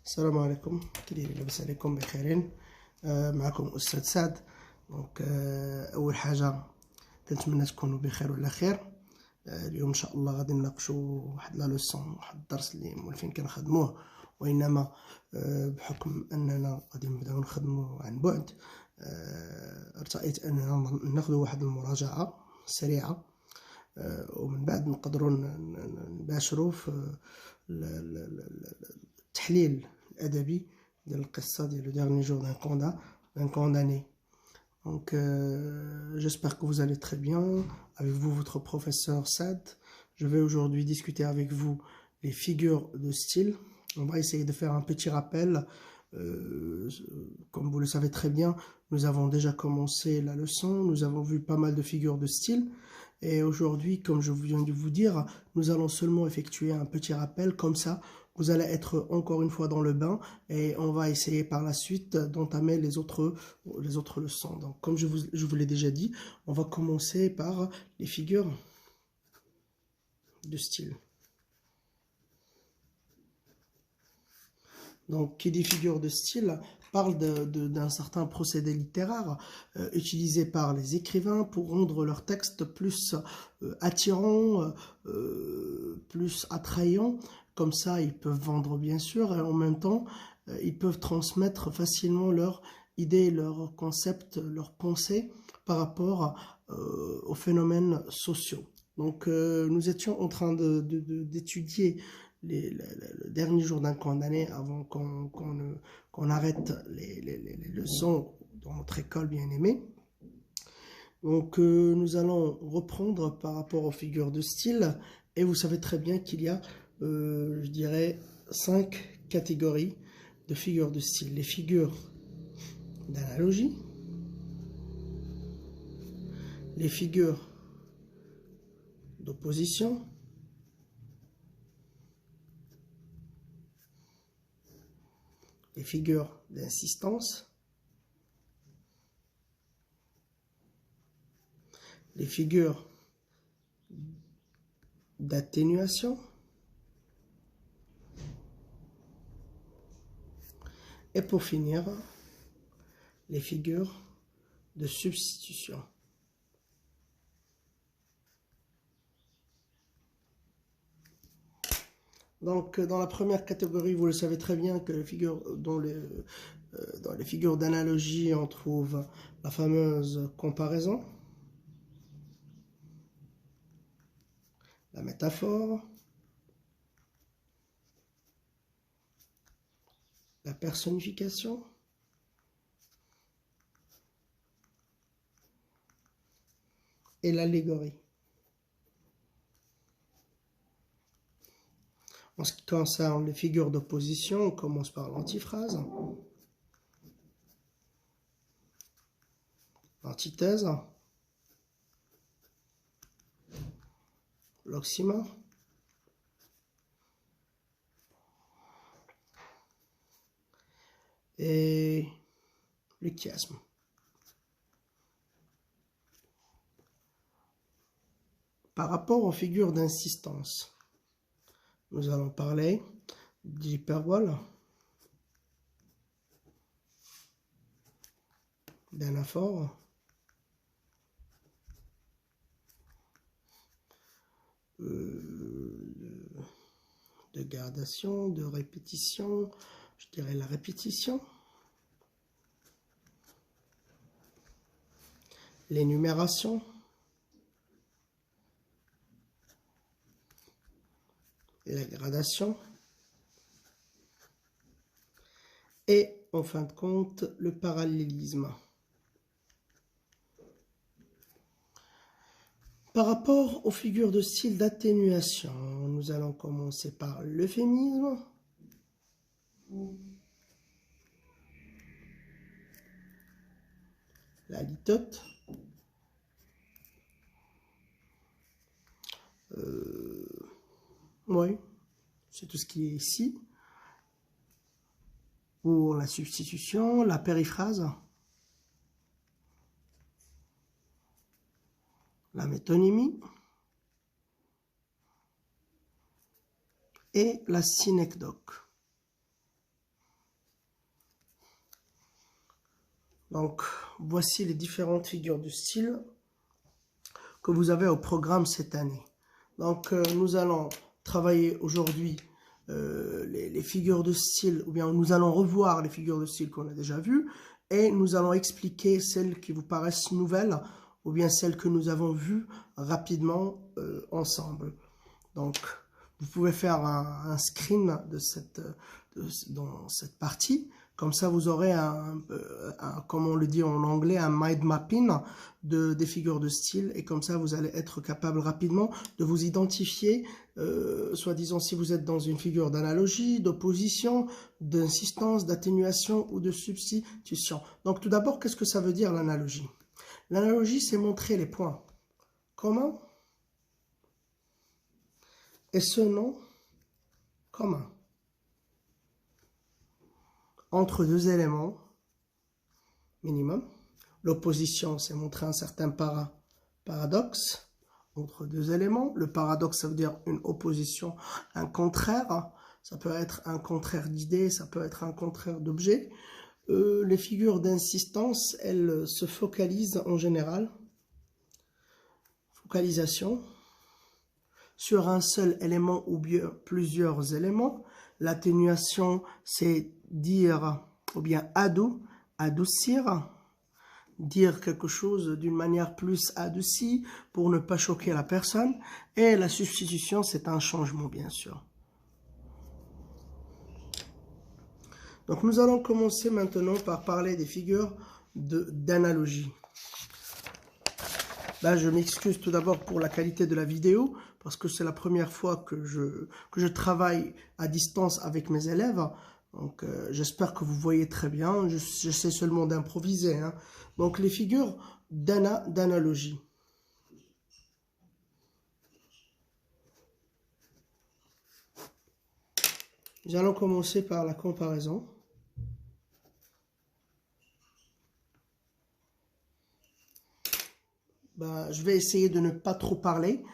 السلام عليكم، كي دايرين؟ لاباس عليكم بخيرين؟ معكم أستاذ سعد. دونك أول حاجة كنتمنى تكونوا بخير وعلى خير. اليوم إن شاء الله غادي نناقشوا واحد لا لوسون، واحد الدرس اللي مولفين كنخدموه، وإنما بحكم أننا غادي نبداو نخدموا عن بعد، ارتأيت أننا ناخذوا واحد المراجعة سريعة، ومن بعد نقدروا نباشروا في التحليل الأدبي ديال القصة ديال لو dernier jour d'un condamné. Donc j'espère que vous allez très bien. Avec vous, votre professeur Sad. Je vais aujourd'hui discuter avec vous les figures de style. On va essayer de faire un petit rappel. Comme vous le savez très bien, nous avons déjà commencé la leçon. Nous avons vu pas mal de figures de style. Et aujourd'hui, comme je viens de vous dire, nous allons seulement effectuer un petit rappel. Comme ça, vous allez être encore une fois dans le bain et on va essayer par la suite d'entamer les autres leçons. Donc, comme je vous l'ai déjà dit, on va commencer par les figures de style. Donc, qui dit figure de style parle d'un certain procédé littéraire utilisé par les écrivains pour rendre leur texte plus attirant, plus attrayant. Comme ça, ils peuvent vendre bien sûr, et en même temps, ils peuvent transmettre facilement leurs idées, leurs concepts, leurs pensées par rapport aux phénomènes sociaux. Donc, nous étions en train d'étudier le dernier jour d'un condamné avant qu'on arrête les leçons dans notre école bien aimée. Donc nous allons reprendre par rapport aux figures de style, et vous savez très bien qu'il y a, je dirais, 5 catégories de figures de style. Les figures d'analogie, les figures d'opposition, les figures d'insistance, les figures d'atténuation et pour finir, les figures de substitution. Donc, dans la première catégorie, vous le savez très bien que dans les figures d'analogie, on trouve la fameuse comparaison, la métaphore, la personnification, et l'allégorie. En ce qui concerne les figures d'opposition, on commence par l'antiphrase, l'antithèse, l'oxymore, et le chiasme. Par rapport aux figures d'insistance, nous allons parler d'hyperbole, d'anaphore, de gradation, de répétition, je dirais la répétition, l'énumération, la gradation, et en fin de compte le parallélisme. Par rapport aux figures de style d'atténuation, nous allons commencer par l'euphémisme, la litote, oui, c'est tout ce qui est ici. Pour la substitution, la périphrase, la métonymie et la synecdoque. Donc, voici les différentes figures de style que vous avez au programme cette année. Donc, nous allons travailler aujourd'hui les figures de style, ou bien nous allons revoir les figures de style qu'on a déjà vues, et nous allons expliquer celles qui vous paraissent nouvelles, ou bien celles que nous avons vues rapidement ensemble. Donc, vous pouvez faire un screen dans cette partie. Comme ça, vous aurez comme on le dit en anglais, un mind mapping des figures de style. Et comme ça, vous allez être capable rapidement de vous identifier, soi-disant si vous êtes dans une figure d'analogie, d'opposition, d'insistance, d'atténuation ou de substitution. Donc, tout d'abord, qu'est-ce que ça veut dire l'analogie? L'analogie, c'est montrer les points communs et ce non commun entre deux éléments minimum. L'opposition, c'est montrer un certain paradoxe entre deux éléments. Le paradoxe, ça veut dire une opposition, un contraire. Ça peut être un contraire d'idée, ça peut être un contraire d'objet. Les figures d'insistance, elles se focalisent en général, focalisation, sur un seul élément ou bien plusieurs éléments. L'atténuation, c'est dire, ou bien adoucir, dire quelque chose d'une manière plus adoucie pour ne pas choquer la personne. Et la substitution, c'est un changement, bien sûr. Donc, nous allons commencer maintenant par parler des figures d'analogie. Là, je m'excuse tout d'abord pour la qualité de la vidéo, parce que c'est la première fois que je travaille à distance avec mes élèves. Donc, j'espère que vous voyez très bien. J'essaie seulement d'improviser. Hein. Donc, les figures d'analogie. Nous allons commencer par la comparaison. Je vais essayer de ne pas trop parler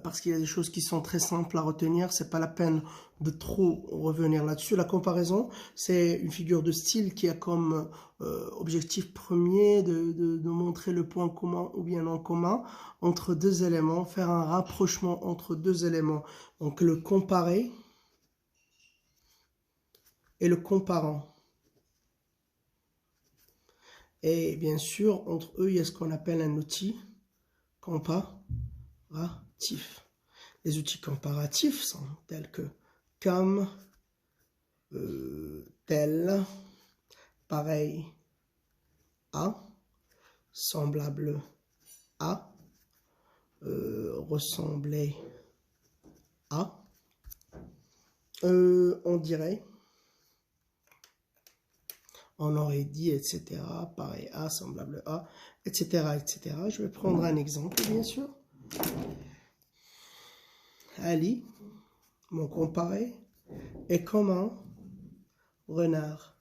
parce qu'il y a des choses qui sont très simples à retenir. C'est pas la peine de trop revenir là-dessus. La comparaison, c'est une figure de style qui a comme objectif premier de montrer le point commun ou bien non commun entre deux éléments, faire un rapprochement entre deux éléments. Donc le comparer et le comparant. Et bien sûr, entre eux, il y a ce qu'on appelle un outil comparatif. Les outils comparatifs sont tels que comme, tel, pareil à, semblable à, ressembler à, on dirait, on aurait dit, etc. Pareil à, semblable à, etc., etc. Je vais prendre un exemple, bien sûr. Ali, mon comparé, est comme un renard.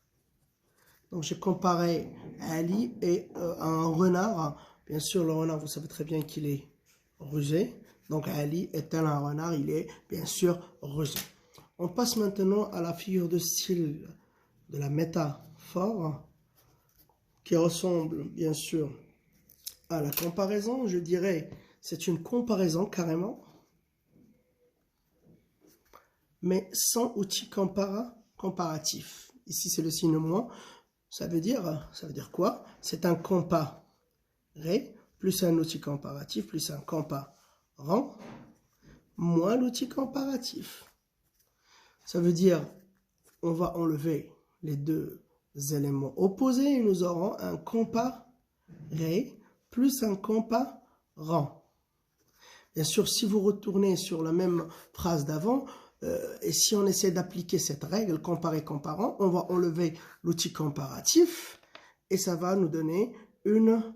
Donc, j'ai comparé Ali et à un renard. Bien sûr, le renard, vous savez très bien qu'il est rusé. Donc, Ali est tel un renard, il est bien sûr rusé. On passe maintenant à la figure de style de la métaphore qui ressemble bien sûr à la comparaison. Je dirais c'est une comparaison carrément, mais sans outil comparatif. Ici, c'est le signe moins. Ça veut dire quoi? C'est un comparé plus un outil comparatif plus un comparant moins l'outil comparatif. Ça veut dire on va enlever les deux éléments opposés et nous aurons un comparé plus un comparant. Bien sûr, si vous retournez sur la même phrase d'avant, et si on essaie d'appliquer cette règle, comparer, comparant, on va enlever l'outil comparatif et ça va nous donner une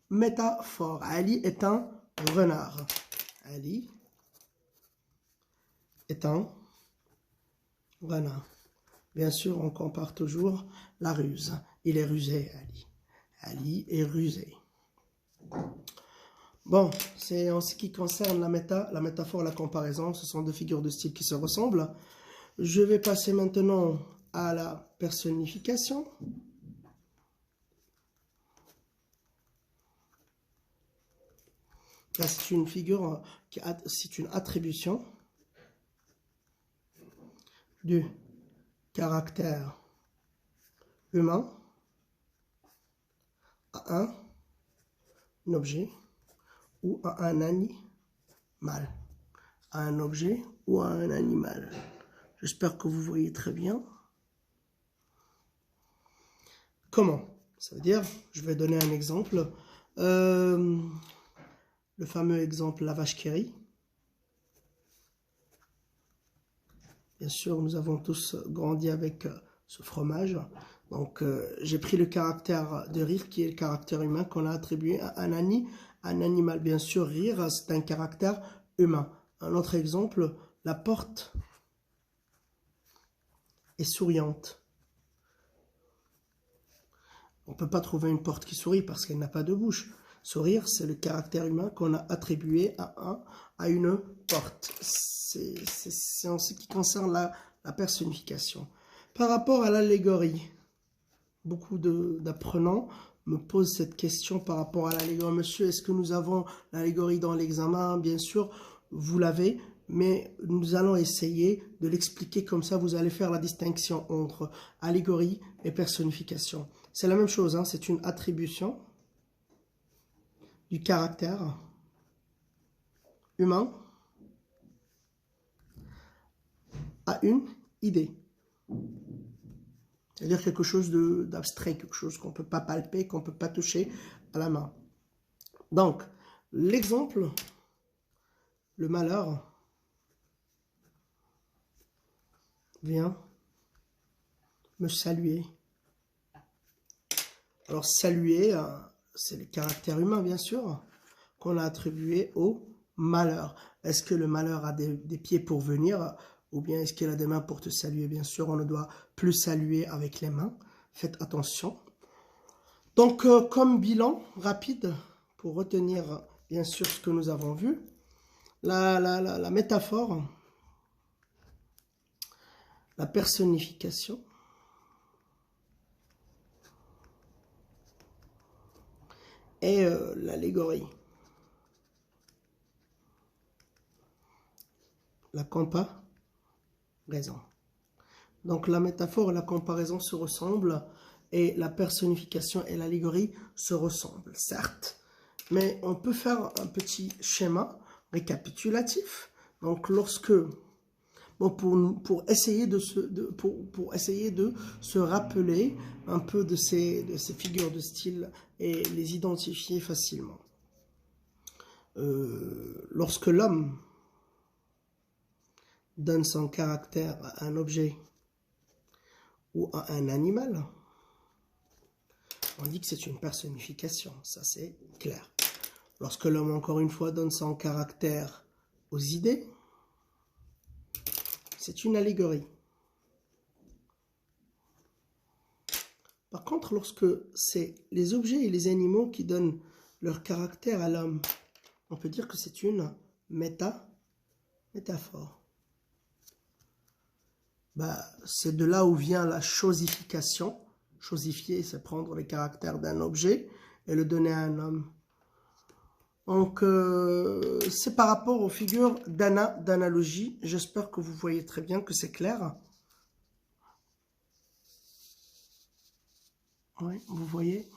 métaphore. Ali est un renard. Ali est un renard. Bien sûr, on compare toujours la ruse. Il est rusé, Ali. Ali est rusé. Bon, c'est en ce qui concerne la métaphore, la comparaison. Ce sont deux figures de style qui se ressemblent. Je vais passer maintenant à la personnification. Là, c'est une figure, c'est une attribution du caractère humain à un objet ou à un animal. À un objet ou à un animal. J'espère que vous voyez très bien. Comment? Ça veut dire, je vais donner un exemple. Le fameux exemple, la vache qui rit. Bien sûr, nous avons tous grandi avec ce fromage. Donc, j'ai pris le caractère de rire qui est le caractère humain qu'on a attribué à un animal. Bien sûr, rire, c'est un caractère humain. Un autre exemple, la porte est souriante. On ne peut pas trouver une porte qui sourit parce qu'elle n'a pas de bouche. Sourire, c'est le caractère humain qu'on a attribué à une porte. C'est en ce qui concerne la personnification. Par rapport à l'allégorie, beaucoup d'apprenants me posent cette question par rapport à l'allégorie. Monsieur, est-ce que nous avons l'allégorie dans l'examen? Bien sûr, vous l'avez, mais nous allons essayer de l'expliquer comme ça. Vous allez faire la distinction entre allégorie et personnification. C'est la même chose, hein, c'est une attribution du caractère humain à une idée. C'est-à-dire quelque chose d'abstrait, quelque chose qu'on ne peut pas palper, qu'on ne peut pas toucher à la main. Donc, l'exemple, le malheur, vient me saluer. Alors, saluer, c'est le caractère humain, bien sûr, qu'on a attribué au malheur. Est-ce que le malheur a des pieds pour venir, ou bien est-ce qu'il a des mains pour te saluer? Bien sûr, on ne doit plus saluer avec les mains. Faites attention. Donc, comme bilan rapide, pour retenir, bien sûr, ce que nous avons vu, la métaphore, la personnification, et l'allégorie. La comparaison. Donc la métaphore et la comparaison se ressemblent et la personnification et l'allégorie se ressemblent, certes. Mais on peut faire un petit schéma récapitulatif. Donc lorsque, bon, pour essayer de se rappeler un peu de ces figures de style et les identifier facilement. Lorsque l'homme donne son caractère à un objet ou à un animal, on dit que c'est une personnification, ça c'est clair. Lorsque l'homme, encore une fois, donne son caractère aux idées, c'est une allégorie. Par contre, lorsque c'est les objets et les animaux qui donnent leur caractère à l'homme, on peut dire que c'est une métaphore. C'est de là où vient la chosification. Chosifier, c'est prendre le caractère d'un objet et le donner à un homme. Donc, c'est par rapport aux figures d'analogie. J'espère que vous voyez très bien que c'est clair. Oui, vous voyez.